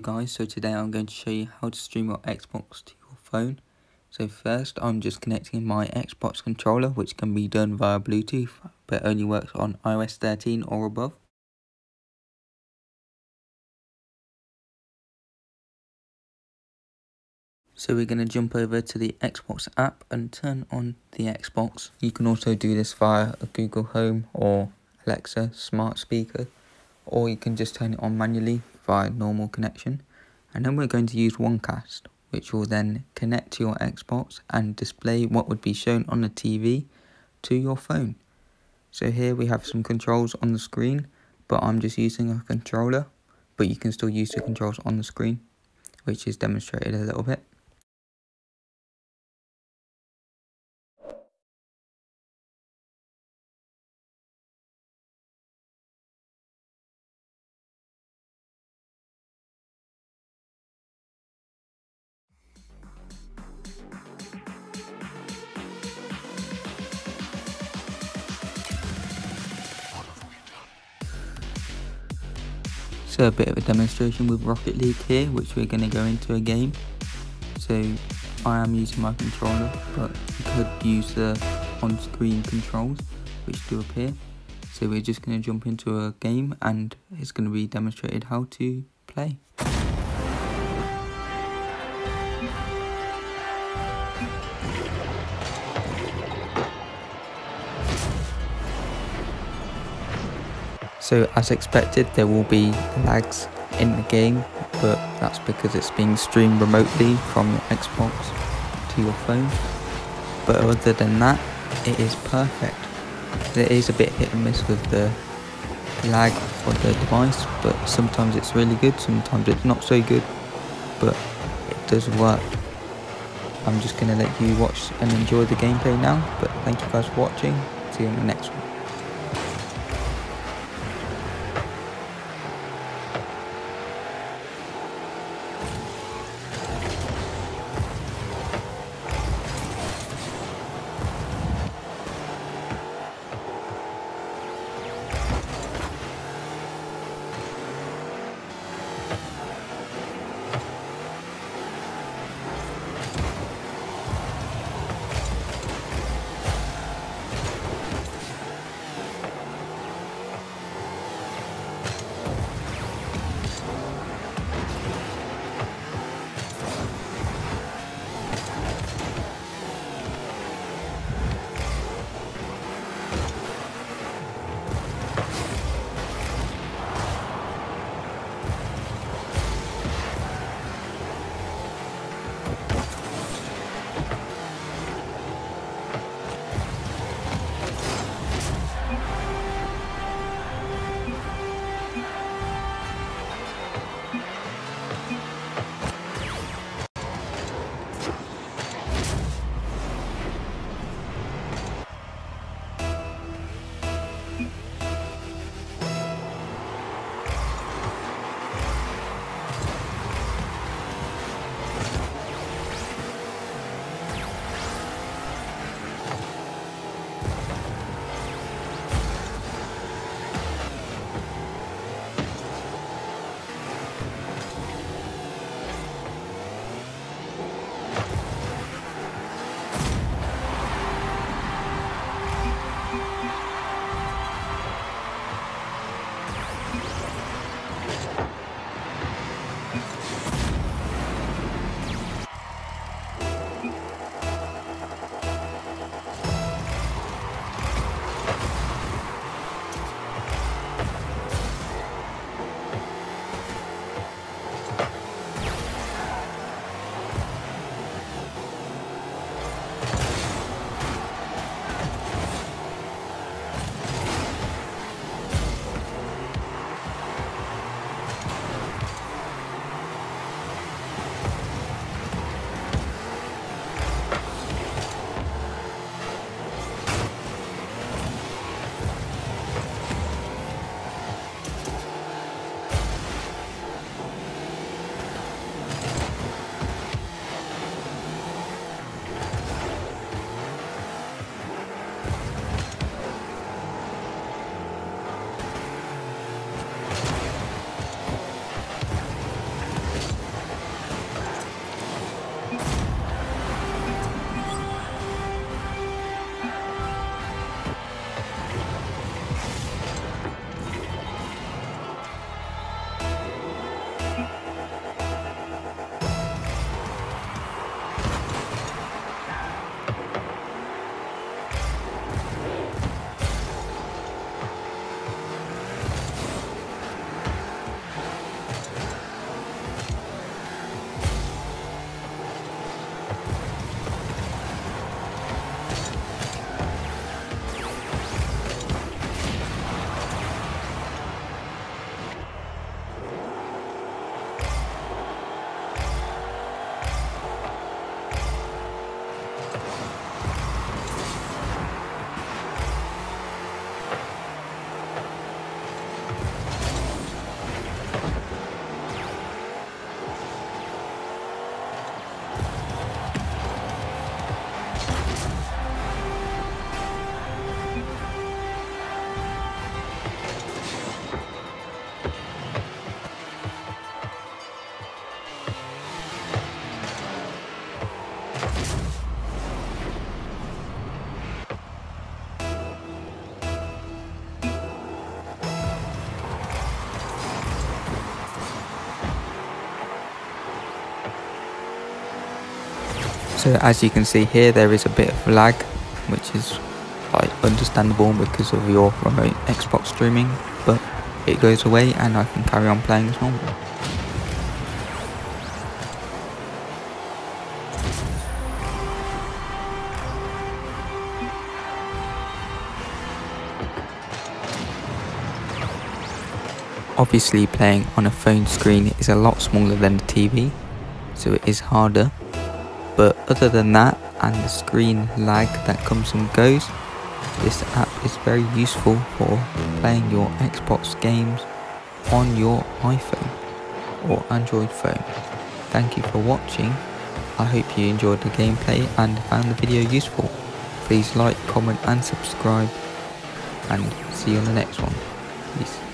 guys, so today I'm going to show you how to stream your Xbox to your phone. So first I'm just connecting my Xbox controller, which can be done via Bluetooth but only works on iOS 13 or above. So we're going to jump over to the Xbox app and turn on the Xbox. You can also do this via a Google Home or Alexa smart speaker, or you can just turn it on manually via normal connection. And then we're going to use OneCast, which will then connect to your Xbox and display what would be shown on the TV to your phone. So here we have some controls on the screen, but I'm just using a controller, but you can still use the controls on the screen, which is demonstrated a little bit. So a bit of a demonstration with Rocket League here, which we're going to go into a game. So I am using my controller, but you could use the on-screen controls which do appear. So we're just going to jump into a game and it's going to be demonstrated how to play. So as expected, there will be lags in the game, but that's because it's being streamed remotely from your Xbox to your phone. But other than that, it is perfect. There is a bit hit and miss with the lag for the device, but sometimes it's really good, sometimes it's not so good, but it does work. I'm just going to let you watch and enjoy the gameplay now, but thank you guys for watching. See you in the next one. So as you can see here, there is a bit of lag, which is like understandable because of your remote Xbox streaming, but it goes away and I can carry on playing as normal. Obviously playing on a phone screen is a lot smaller than the TV, so it is harder, but other than that and the screen lag that comes and goes, this app is very useful for playing your Xbox games on your iPhone or Android phone. Thank you for watching. I hope you enjoyed the gameplay and found the video useful. Please like, comment and subscribe, and see you on the next one. Peace.